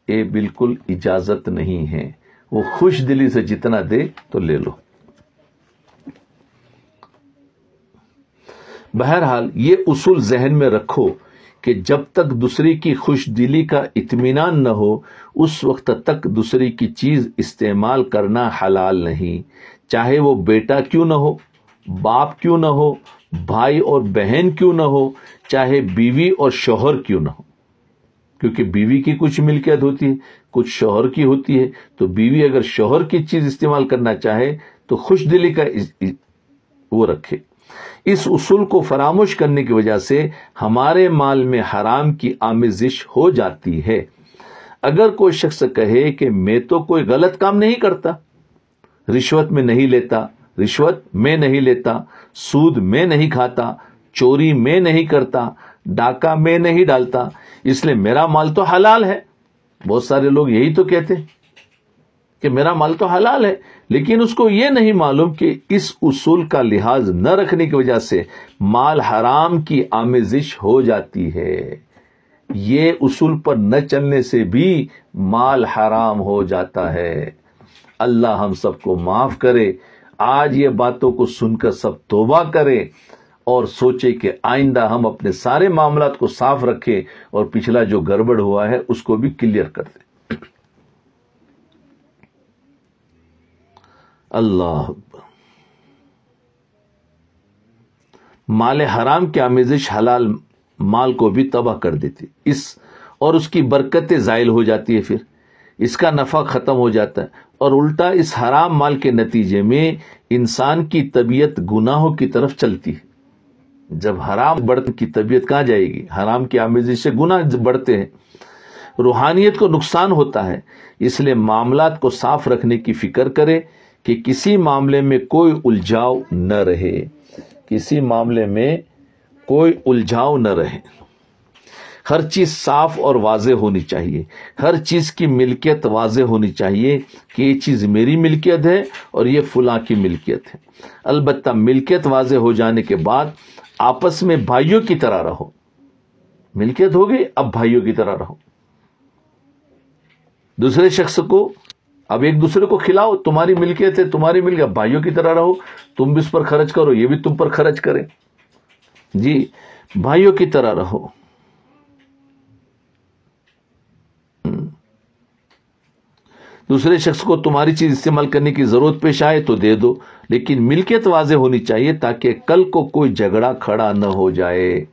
یہ بالکل اجازت نہیں ہے. وہ خوش دلی سے جتنا دے تو لے لو. بہرحال یہ اصول ذہن میں رکھو کہ جب تک دوسری کی خوش دلی کا اطمینان نہ ہو اس وقت تک دوسری کی چیز استعمال کرنا حلال نہیں, چاہے وہ بیٹا کیوں نہ ہو, باپ کیوں نہ ہو, بھائی اور بہن کیوں نہ ہو, چاہے بیوی اور شوہر کیوں نہ ہو. کیونکہ بیوی کی کچھ ملکیت ہوتی ہے, کچھ شوہر کی ہوتی ہے, تو بیوی اگر شوہر کی چیز استعمال کرنا چاہے تو خوش دلی کا وہ رکھے. اس اصول کو فراموش کرنے کی وجہ سے ہمارے مال میں حرام کی آمیزش ہو جاتی ہے. اگر کوئی شخص کہے کہ میں تو کوئی غلط کام نہیں کرتا, رشوت میں نہیں لیتا, رشوت میں نہیں لیتا, سود میں نہیں کھاتا, چوری میں نہیں کرتا, ڈاکہ میں نہیں ڈالتا, اس لیے میرا مال تو حلال ہے. بہت سارے لوگ یہی تو کہتے ہیں کہ میرا مال تو حلال ہے, لیکن اس کو یہ نہیں معلوم کہ اس اصول کا لحاظ نہ رکھنے کی وجہ سے مال حرام کی آمیزش ہو جاتی ہے. یہ اصول پر نہ چلنے سے بھی مال حرام ہو جاتا ہے. اللہ ہم سب کو معاف کرے. آج یہ باتوں کو سن کر سب توبہ کرے اور سوچے کہ آئندہ ہم اپنے سارے معاملات کو صاف رکھیں اور پچھلا جو گڑبڑ ہوا ہے اس کو بھی کلیئر کر دیں. اللہ اکبر. مال حرام کی آمیزش حلال مال کو بھی تباہ کر دیتی اور اس کی برکتیں زائل ہو جاتی ہے, پھر اس کا نفع ختم ہو جاتا ہے, اور الٹا اس حرام مال کے نتیجے میں انسان کی طبیعت گناہوں کی طرف چلتی ہے. جب حرام بڑھتی کی طبیعت کہاں جائے گی؟ حرام کی آمیزش سے گناہ بڑھتے ہیں, روحانیت کو نقصان ہوتا ہے. اس لیے معاملات کو صاف رکھنے کی فکر کرے کہ کسی معاملے میں کوئی الجھاؤ نہ رہے, کسی معاملے میں کوئی الجھاؤ نہ رہے. ہر چیز صاف اور واضح ہونی چاہیے. ہر چیز کی ملکیت واضح ہونی چاہیے کہ یہ چیز میری ملکیت ہے اور یہ فلاں کی ملکیت ہے. البتہ ملکیت واضح ہو جانے کے بعد آپس میں بھائیوں کی طرح رہو. ملکیت ہو گئی, اب بھائیوں کی طرح رہو. دوسرے شخص کو اب ایک دوسرے کو کھلاؤ, تمہاری ملکیت ہے, تمہاری ملکیت, بھائیوں کی طرح رہو. تم بھی اس پر خرچ کرو, یہ بھی تم پر خرچ کرے. جی بھائیوں کی طرح رہو. دوسرے شخص کو تمہاری چیز استعمال کرنے کی ضرورت پیش آئے تو دے دو, لیکن ملکیت واضح ہونی چاہیے تاکہ کل کو کوئی جھگڑا کھڑا نہ ہو جائے.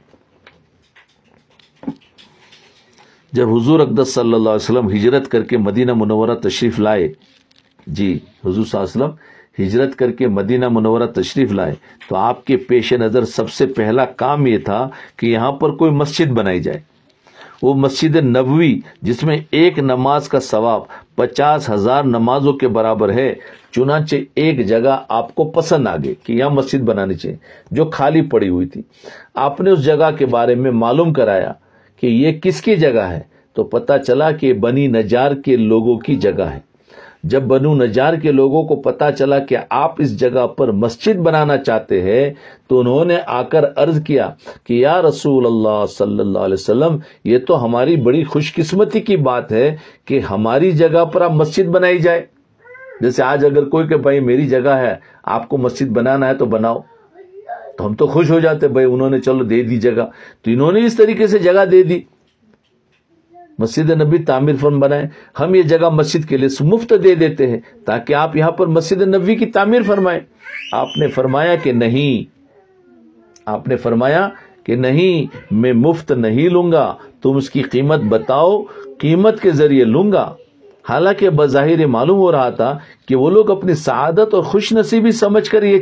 جب حضور اقدس صلی اللہ علیہ وسلم ہجرت کر کے مدینہ منورہ تشریف لائے, جی حضور صلی اللہ علیہ وسلم ہجرت کر کے مدینہ منورہ تشریف لائے تو آپ کے پیش نظر سب سے پہلا کام یہ تھا کہ یہاں پر کوئی مسجد بنائی جائے. وہ مسجد نبوی جس میں ایک نماز کا ثواب 50,000 نمازوں کے برابر ہے. چنانچہ ایک جگہ آپ کو پسند آ گئی کہ یہاں مسجد بنانی چاہیے جو خالی پڑی ہوئی تھی. آپ نے اس جگہ کے بارے میں معلوم کرایا کہ یہ کس کی جگہ ہے, تو پتہ چلا کہ بنی نجار کے لوگوں کی جگہ ہے. جب بنو نجار کے لوگوں کو پتا چلا کہ آپ اس جگہ پر مسجد بنانا چاہتے ہیں تو انہوں نے آ کر عرض کیا کہ یا رسول اللہ صلی اللہ علیہ وسلم, یہ تو ہماری بڑی خوش قسمتی کی بات ہے کہ ہماری جگہ پر آپ مسجد بنائی جائے. جیسے آج اگر کوئی کہ بھائی میری جگہ ہے, آپ کو مسجد بنانا ہے تو بناؤ, تو ہم تو خوش ہو جاتے, بھائی انہوں نے چلو دے دی جگہ, تو انہوں نے اس طریقے سے جگہ دے دی. مسجد نبی تعمیر فرم بنائیں، ہم یہ جگہ مسجد کے لیے مفت دے دیتے ہیں تاکہ آپ یہاں پر مسجد نبی کی تعمیر فرمائیں۔ آپ نے فرمایا کہ نہیں، آپ نے فرمایا کہ نہیں، میں مفت نہیں لوں گا، تم اس کی قیمت بتاؤ، قیمت کے ذریعے لوں گا۔ حالانکہ بظاہر یہ معلوم ہو رہا تھا کہ وہ لوگ اپنی سعادت اور خوش نصیبی سمجھ کر یہ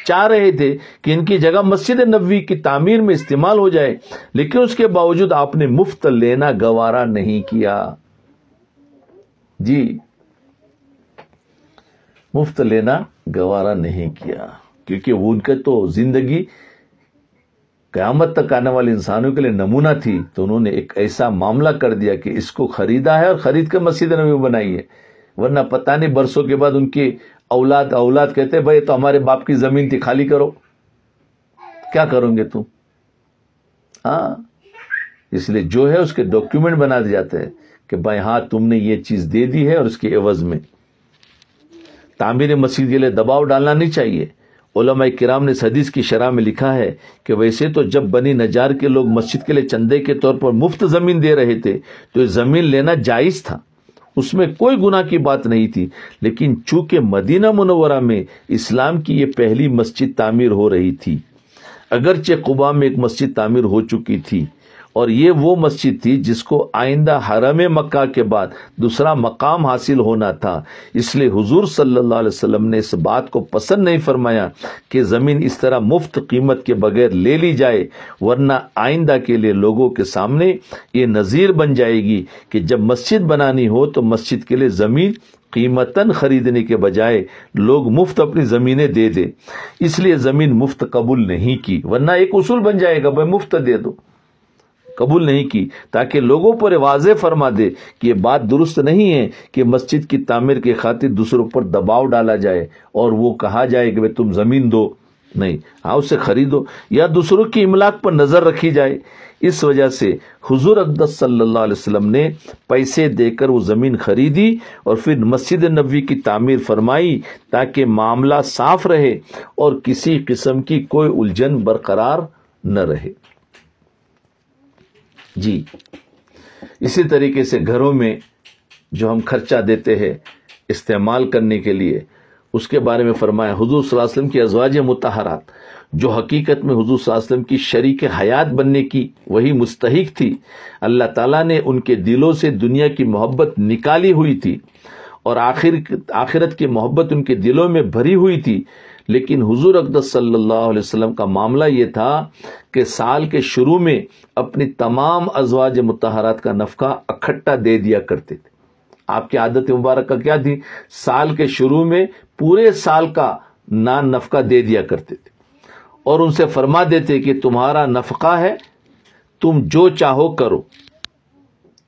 چاہ رہے تھے کہ ان کی جگہ مسجد نبوی کی تعمیر میں استعمال ہو جائے، لیکن اس کے باوجود آپ نے مفت لینا گوارا نہیں کیا۔ جی، مفت لینا گوارا نہیں کیا، کیونکہ وہ ان کا تو زندگی قیامت تک آنے والے انسانوں کے لیے نمونہ تھی، تو انہوں نے ایک ایسا معاملہ کر دیا کہ اس کو خریدا ہے اور خرید کے مسجد نبوی بنائی ہے، ورنہ پتہ نہیں برسوں کے بعد ان کے اولاد کہتے بھائی تو ہمارے باپ کی زمین تھی، خالی کرو، کیا کرو گے تم؟ ہاں، اس لیے جو ہے اس کے ڈاکیومنٹ بنا دیے جاتے ہیں کہ بھائی ہاں تم نے یہ چیز دے دی ہے، اور اس کے عوض میں تعمیر مسجد کے لیے دباؤ ڈالنا نہیں چاہیے۔ علماء کرام نے اس حدیث کی شرح میں لکھا ہے کہ ویسے تو جب بنی نجار کے لوگ مسجد کے لیے چندے کے طور پر مفت زمین دے رہے تھے تو یہ زمین لینا جائز تھا، اس میں کوئی گناہ کی بات نہیں تھی، لیکن چونکہ مدینہ منورہ میں اسلام کی یہ پہلی مسجد تعمیر ہو رہی تھی، اگرچہ قباء میں ایک مسجد تعمیر ہو چکی تھی، اور یہ وہ مسجد تھی جس کو آئندہ حرم مکہ کے بعد دوسرا مقام حاصل ہونا تھا، اس لیے حضور صلی اللہ علیہ وسلم نے اس بات کو پسند نہیں فرمایا کہ زمین اس طرح مفت قیمت کے بغیر لے لی جائے، ورنہ آئندہ کے لیے لوگوں کے سامنے یہ نظیر بن جائے گی کہ جب مسجد بنانی ہو تو مسجد کے لیے زمین قیمتاً خریدنے کے بجائے لوگ مفت اپنی زمینیں دے دے، اس لیے زمین مفت قبول نہیں کی، ورنہ ایک اصول بن جائے گا بھائی مفت دے دو، قبول نہیں کی، تاکہ لوگوں پر واضح فرما دے کہ یہ بات درست نہیں ہے کہ مسجد کی تعمیر کی خاطر دوسروں پر دباؤ ڈالا جائے اور وہ کہا جائے کہ تم زمین دو، نہیں، ہاں اسے خریدو، یا دوسروں کی املاک پر نظر رکھی جائے۔ اس وجہ سے حضور اقدس صلی اللہ علیہ وسلم نے پیسے دے کر وہ زمین خریدی اور پھر مسجد نبوی کی تعمیر فرمائی تاکہ معاملہ صاف رہے اور کسی قسم کی کوئی الجھن برقرار نہ رہے۔ جی، اسی طریقے سے گھروں میں جو ہم خرچہ دیتے ہیں استعمال کرنے کے لیے، اس کے بارے میں فرمایا حضور صلی اللہ علیہ وسلم کی ازواج مطہرات جو حقیقت میں حضور صلی اللہ علیہ وسلم کی شریک حیات بننے کی وہی مستحق تھی، اللہ تعالیٰ نے ان کے دلوں سے دنیا کی محبت نکالی ہوئی تھی اور آخرت کی محبت ان کے دلوں میں بھری ہوئی تھی، لیکن حضور اقدس صلی اللہ علیہ وسلم کا معاملہ یہ تھا کہ سال کے شروع میں اپنی تمام ازواج مطہرات کا نفقہ اکٹھا دے دیا کرتے تھے۔ آپ کی عادت مبارکہ کیا تھی؟ سال کے شروع میں پورے سال کا نفقہ دے دیا کرتے تھے اور ان سے فرما دیتے کہ تمہارا نفقہ ہے، تم جو چاہو کرو،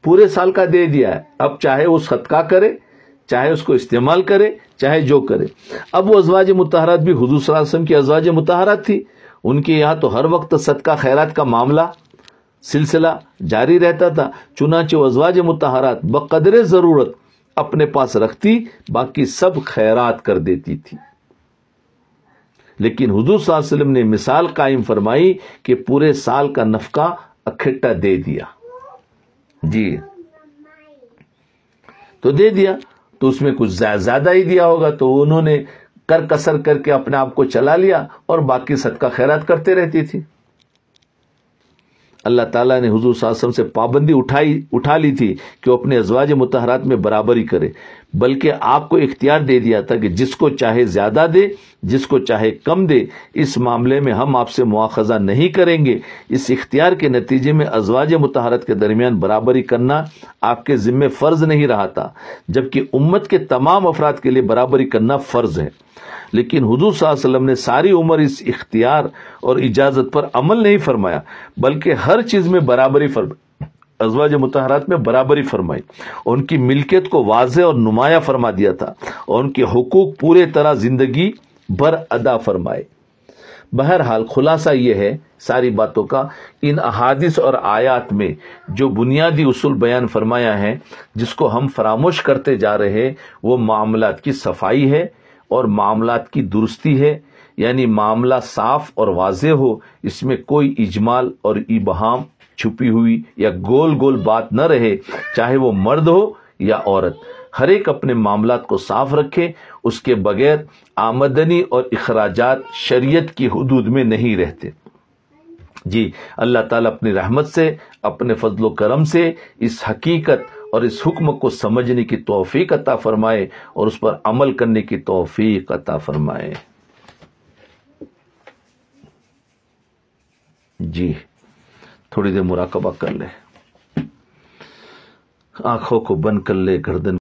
پورے سال کا دے دیا ہے، اب چاہے وہ صدقہ کرے، چاہے اس کو استعمال کرے، چاہے جو کرے۔ اب وہ ازواج مطہرات بھی حضور صلی اللہ علیہ وسلم کی ازواج مطہرات تھی، ان کے یہاں تو ہر وقت صدقہ خیرات کا معاملہ سلسلہ جاری رہتا تھا، چنانچہ وہ ازواج مطہرات بقدر ضرورت اپنے پاس رکھتی، باقی سب خیرات کر دیتی تھی۔ لیکن حضور صلی اللہ علیہ وسلم نے مثال قائم فرمائی کہ پورے سال کا نفقہ اکٹھا دے دیا۔ جی، تو دے دیا تو اس میں کچھ زیادہ ہی دیا ہوگا، تو انہوں نے کسر کر کے اپنے آپ کو چلا لیا اور باقی صدقہ خیرات کرتے رہتی تھی۔ اللہ تعالیٰ نے حضور صلی اللہ علیہ وسلم سے پابندی اٹھا لی تھی کہ وہ اپنے ازواج مطہرات میں برابری کرے، بلکہ آپ کو اختیار دے دیا تھا کہ جس کو چاہے زیادہ دے، جس کو چاہے کم دے، اس معاملے میں ہم آپ سے مواخذہ نہیں کریں گے۔ اس اختیار کے نتیجے میں ازواج مطہرات کے درمیان برابری کرنا آپ کے ذمہ فرض نہیں رہا تھا، جبکہ امت کے تمام افراد کے لیے برابری کرنا فرض ہے۔ لیکن حضور صلی اللہ علیہ وسلم نے ساری عمر اس اختیار اور اجازت پر عمل نہیں فرمایا، بلکہ ہر چیز میں برابری فرمائی، ازواج مطہرات میں برابری فرمائی، ان کی ملکیت کو واضح اور نمایاں فرما دیا تھا اور ان کے حقوق پورے طرح زندگی بھر ادا فرمائے۔ بہرحال خلاصہ یہ ہے ساری باتوں کا، ان احادیث اور آیات میں جو بنیادی اصول بیان فرمایا ہے جس کو ہم فراموش کرتے جا رہے ہیں، وہ معاملات کی صفائی ہے اور معاملات کی درستی ہے، یعنی معاملہ صاف اور واضح ہو، اس میں کوئی اجمال اور ابہام چھپی ہوئی یا گول گول بات نہ رہے، چاہے وہ مرد ہو یا عورت۔ ہر ایک اپنے معاملات کو صاف رکھے، اس کے بغیر آمدنی اور اخراجات شریعت کی حدود میں نہیں رہتے۔ جی اللہ تعالیٰ اپنی رحمت سے، اپنے فضل و کرم سے اس حقیقت اور اس حکم کو سمجھنے کی توفیق عطا فرمائے اور اس پر عمل کرنے کی توفیق عطا فرمائے۔ جی تھوڑی دیر مراقبہ کر لے، آنکھوں کو بند کر لے، گردن